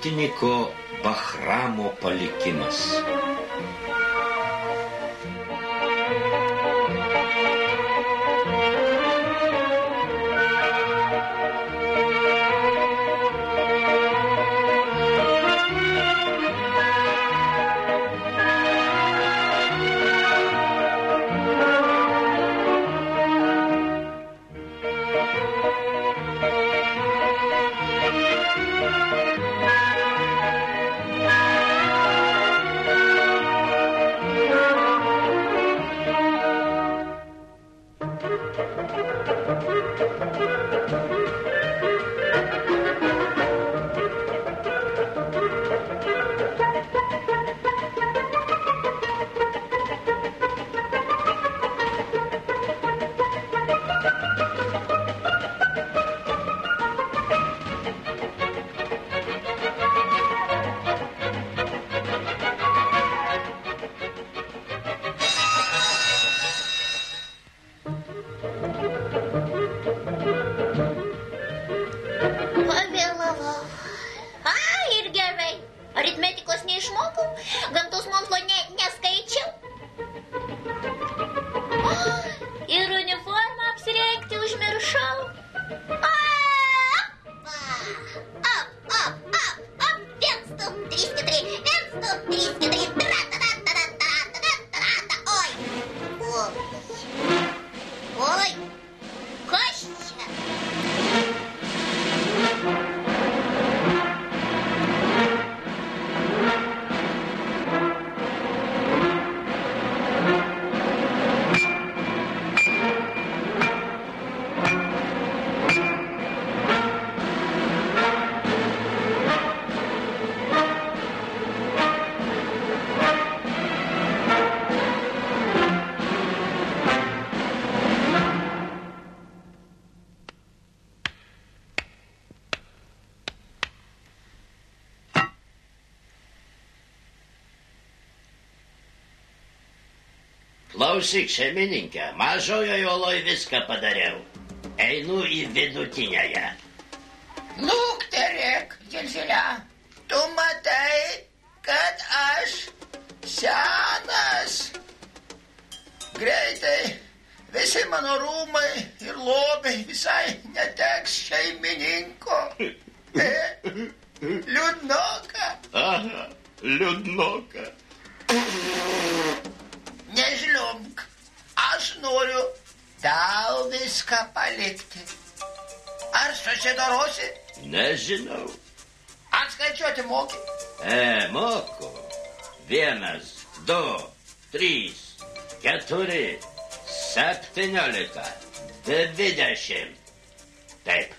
muitininko Bahramo palikimas. Klausyk, šeimininkė, mažojoje oloj viską padariau. Einu į vidutinėje. Lukterėk, Zelzelia, tu matai, kad aš senas. Greitai visi mano rūmai ir lobiai visai neteks šeimininko. Liūdnoka. Aha, liūdnoka. Nežliumk, aš noriu tau viską palikti. Ar susidorosi? Nežinau. Atskaičiuoti moki? Moku. 1, 2, 3, 4, 17, 20. Taip.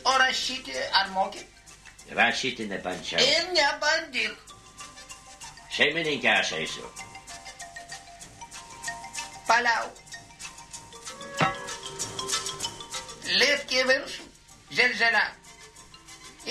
O rašyti ar moki? Rašyti nebandžiau. Ir nebandyk. Šeimininkė, aš eisiu. Paliauk. Lipk į viršų, Zelzelia.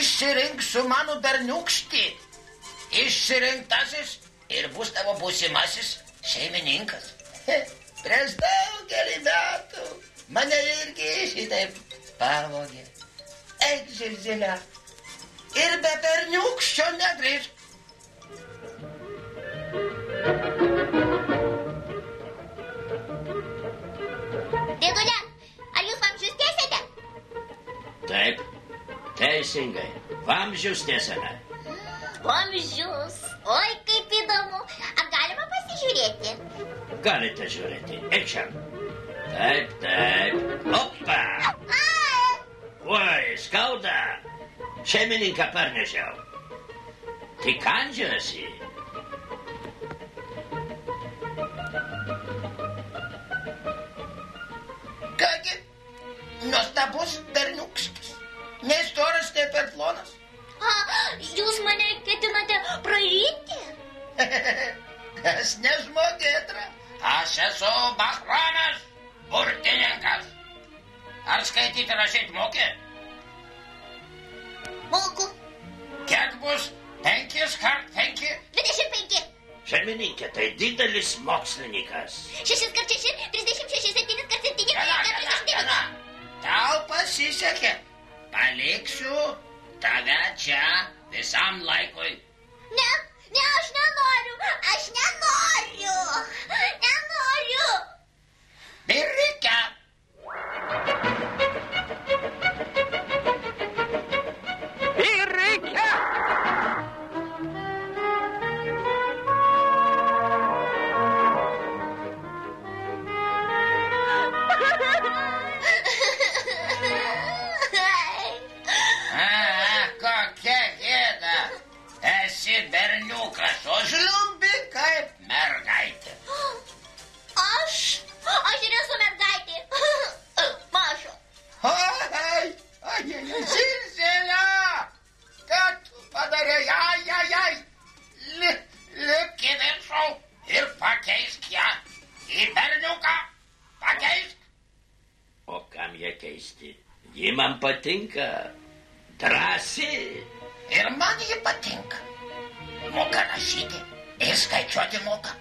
Išsirink su mano berniūkštį. Išsirinktasis ir bus tavo būsimasis šeimininkas. Prieš daugelį metų mane irgi šitaip pavogė. Eik, Zelzelia, ir be berniūkščio negrįžk. Dėdulė, ar jūs vamzdžius tiesiate? Taip, teisingai. Vamzdžius tiesame. Vamzdžius. Oi, kaip įdomu. Ar galima pasižiūrėti? Galite žiūrėti. Eik čia. Taip, taip. Opa! Oi, skauda. Šeimininką parnešiau. Tik kandžiasi. Kągi, nuostabus berniūkštis. Nei storas, nei per plonas. Jūs mane ketinate praryti? Aš ne žmogėtra. Aš esu Bahramas, burtininkas. Ar skaityti rašyti moki? Moku. Kiek bus 5 kart 5? 25. Šeimininkė, tai didelis mokslininkas. 6 kart 6, 36, 7 kart 7, 9 kart 39. Tau pasisekė. paliksiu tave čia visam laikui. Ne, aš nenoriu. Nenoriu. Birike. Birike! Kokia gėda. Esi berniukas, o žliumbi kaip mergaitė. Aš ir esu mergaitė. Maža. Ai, Zilzelė. Ką tu padarei? Ai. Lipk į viršų ir pakeisk ją į berniuką. Pakeisk. O kam ją keisti? Ji man patinka. Drąsi. Ir man ji patinka. Moka rašyti ir skaičiuoti moka.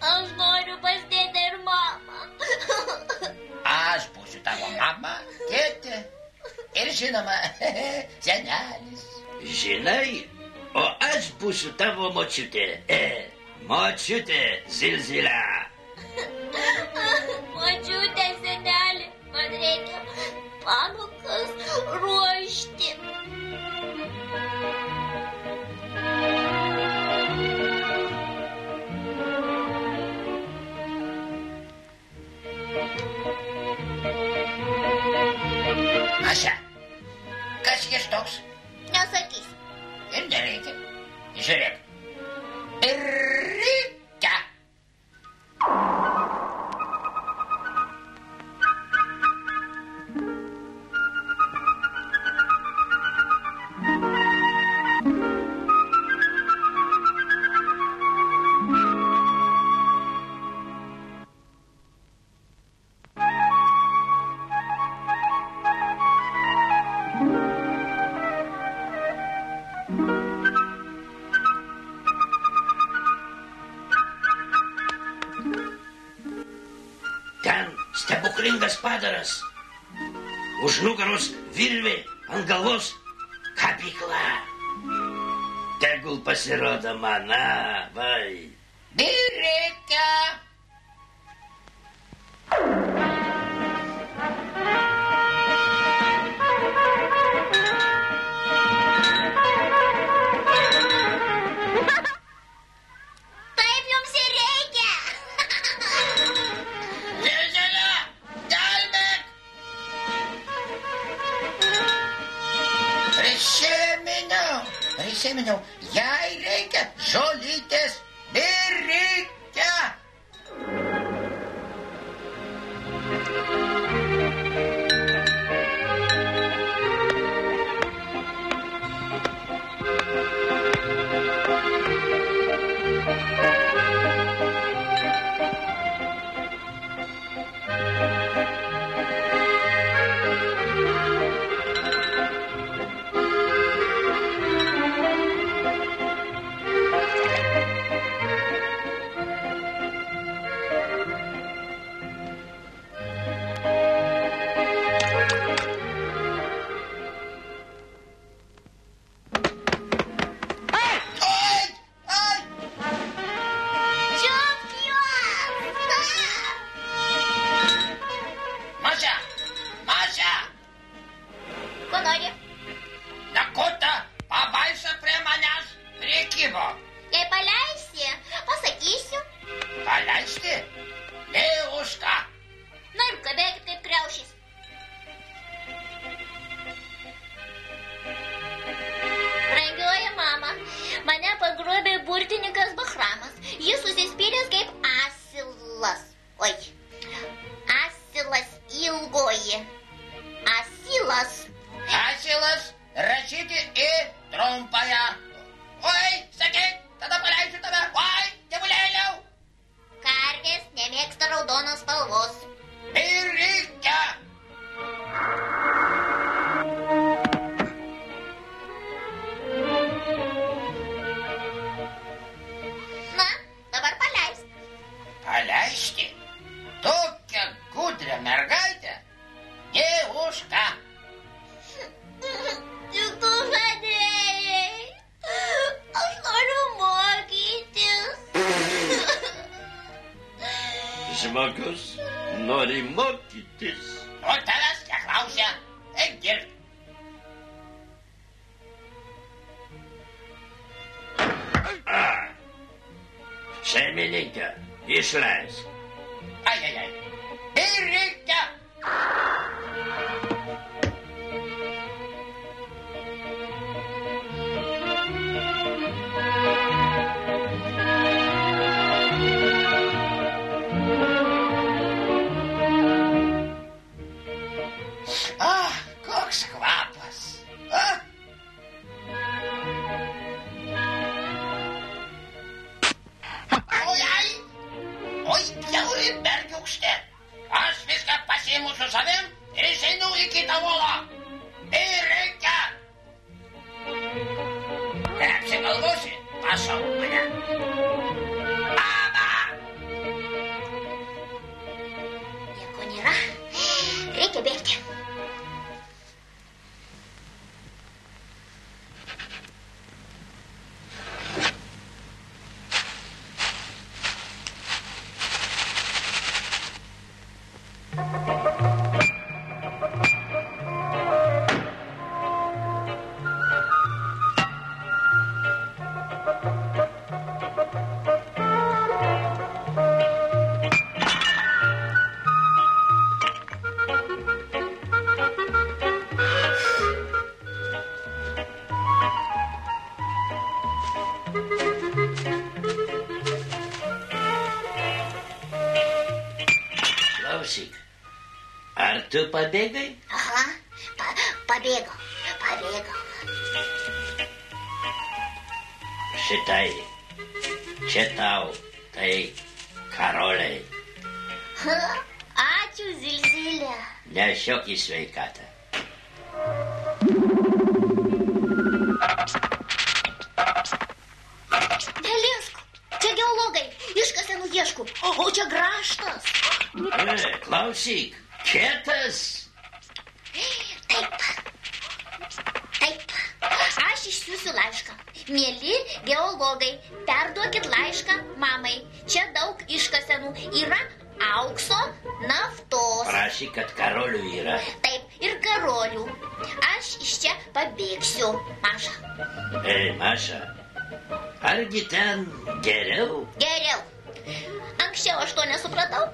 Aš noriu pas dėdę ir mamą. Aš būsiu tavo mama, tėtė ir žinoma, senelis. Žinai, o aš būsiu tavo močiutė. Močiutė Zilzilė. Močiutė, senelį, man reikia pamokas ruošti. Aša, kas jis toks? Nesakysiu. Ir nereikia. Žiūrėk. Birike. Stebuklingas padaras. Už nugaros virvė, ant galvos kapykla. Tegul pasirodo mana, vai. Birike. Taip jums ir reikia. Zilzelė, gelbėk. Prisiminiau, jai reikia žolytės. Birike. žmogus nori mokytis. O tavęs neklausia. Eik dirbti. Šeimininkė, išleisk. Ai. Ir reikia. Koks kvapas. Oi, bjauri bergiukštė. Aš viską pasiimu su savim ir išeinu į kitą volą. Ir reikia. Neapsigalvosi, pašauk mane. Mama! Nieko nėra. Reikia bėgti. Klausyk, ar tu pabėgai? Aha, pabėgau. Šitai, čia tau, tai karoliai. Ačiū, Zilzilė. Nešiok į sveikatą. Neliesk, čia geologai, iškasenų ieškų, o čia grąžtas. Klausyk, kietas. Taip, aš išsiųsiu laišką. Mieli geologai, perduokit laišką mamai. Čia daug iškasenų, yra aukso, naftos. Prašyk, kad karolių yra. Taip, ir karolių. Aš iš čia pabėgsiu, Maša. Maša, argi ten geriau? Geriau. Anksčiau aš to nesupratau,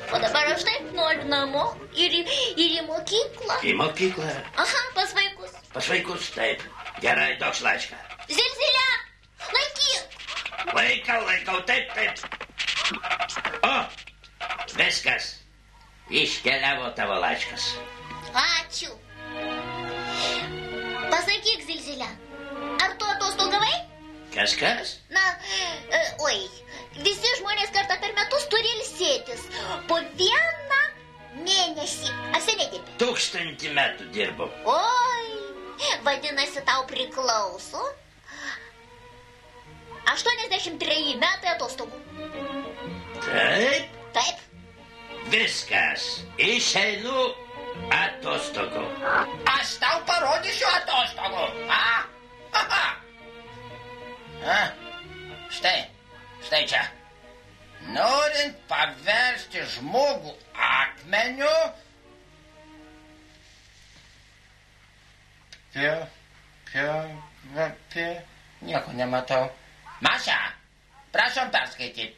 o dabar aš taip noriu namo ir į mokyklą. Į mokyklą? Aha, pas vaikus. Pas vaikus, taip. Gerai, toks laišką. Zilzilė, laikyk. Laikau, taip. O, viskas. Iškeliavo tavo laiškas. Ačiū. Pasakyk, Zilzilė, ar tu atostogavai? Kas? Na, visi žmonės kartą per metus turi ilsėtis. Po 1 mėnesį. Ar seniai dirbi? 1000 metų dirbau. Oi, vadinasi, tau priklauso 83 metai atostogų. Taip. Viskas. Išeinu atostogų. Aš tau parodysiu atostogų. Štai čia. Norint paversti žmogų akmeniu, nieko nematau. Maša, prašom perskaityti.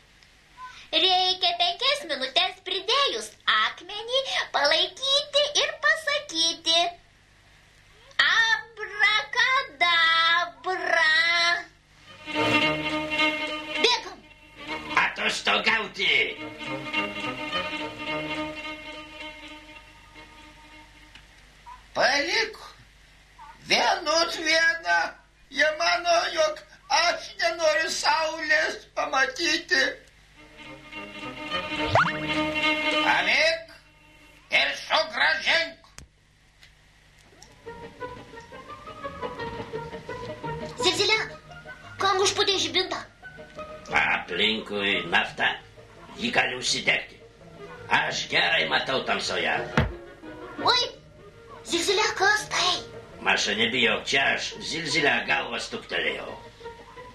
Reikia 5 minutės pridėjus akmenį palaikyti ir pasakyti abrakadabra. Bėgam. Atostogauti. Palik vienus vieną. Jie mano, jog aš nenoriu saulės pamatyti. Palik ir sugrąžink. Zilzilė, kam užpūtė žibintą? Aplinkui nafta. Ji gali užsidegti. Aš gerai matau tamsoje. Oi, Zilzilė, kas tai? Maša, nebijok, čia aš Zilzilę galvą stuktelėjau.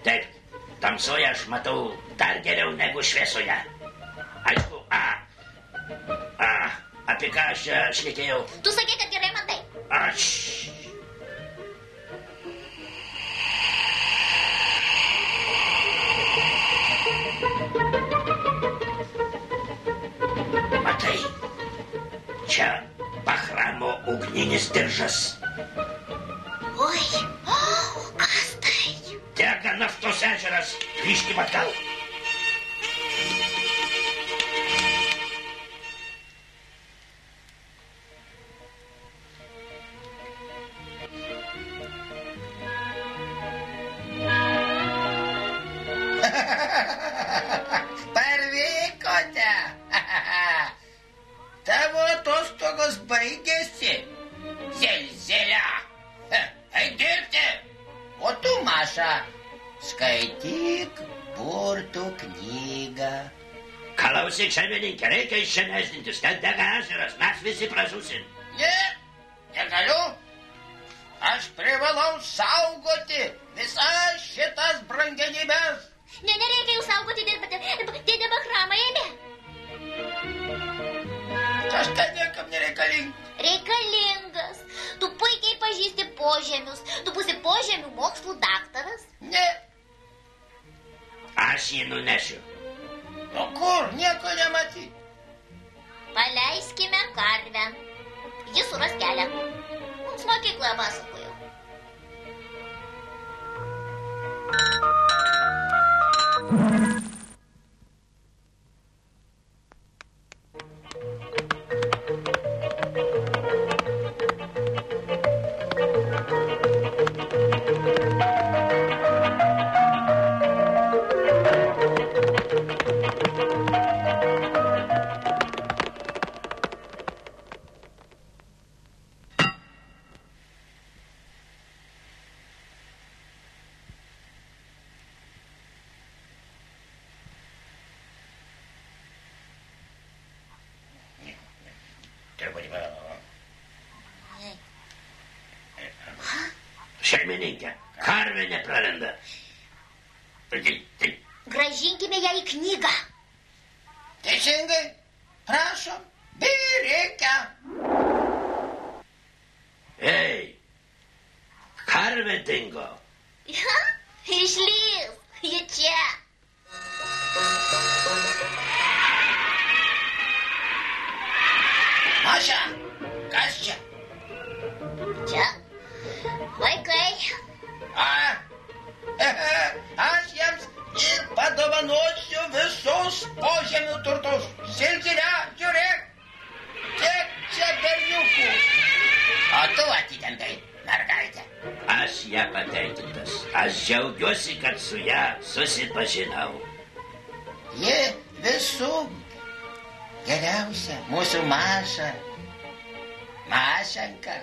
Taip, tamsoje aš matau dar geriau negu šviesoje. Aišku, Apie ką aš čia šnekėjau? Tu sakei, kad gerai matai. Matai, čia Bahramo ugninis diržas. Oi, kas tai? Dega naftos ežeras. Grįžkim atgal. Parvykote. Tavo atostogos baigėsi. Zelzelia. Eik dirbti. O tu, Maša, skaityk burtų knygą. Klausyk, šeimininkė, reikia iš čia nesdintis. Ten dega ežeras, mes visi pražusim. Ne, negaliu. Aš privalau saugoti visas šitas brangenybės. Nereikia jų saugoti, dėdė Bahrama ėmė. Aš ten niekam nereikalingas. Reikalingas. Tu puikiai pažįsti požemius. Tu būsi požemių mokslų daktaras. Ne. Aš jį nunešiu. O kur? Nieko nematyti. Paleiskime karvę. Jis suras kelią. Mums mokykloje pasakojo. Šeimininkė, karvė nepraranda. Grąžinkime ją į knygą. Teisingai. Prašom. Reikia. Ei, karvė dingo. Išlys. Ji čia. Maša, kas čia? Čia. Vaikai. Aš jiems ir padovanosiu visus požemių turtus. Zelzelia, žiūrėk, kiek čia berniukų. O tu atitempiai, mergaitė. Aš ją patenkintas. Aš džiaugiuosi, kad su ją susipažinau. Ji visų geriausia, mūsų Maša. Mašenka.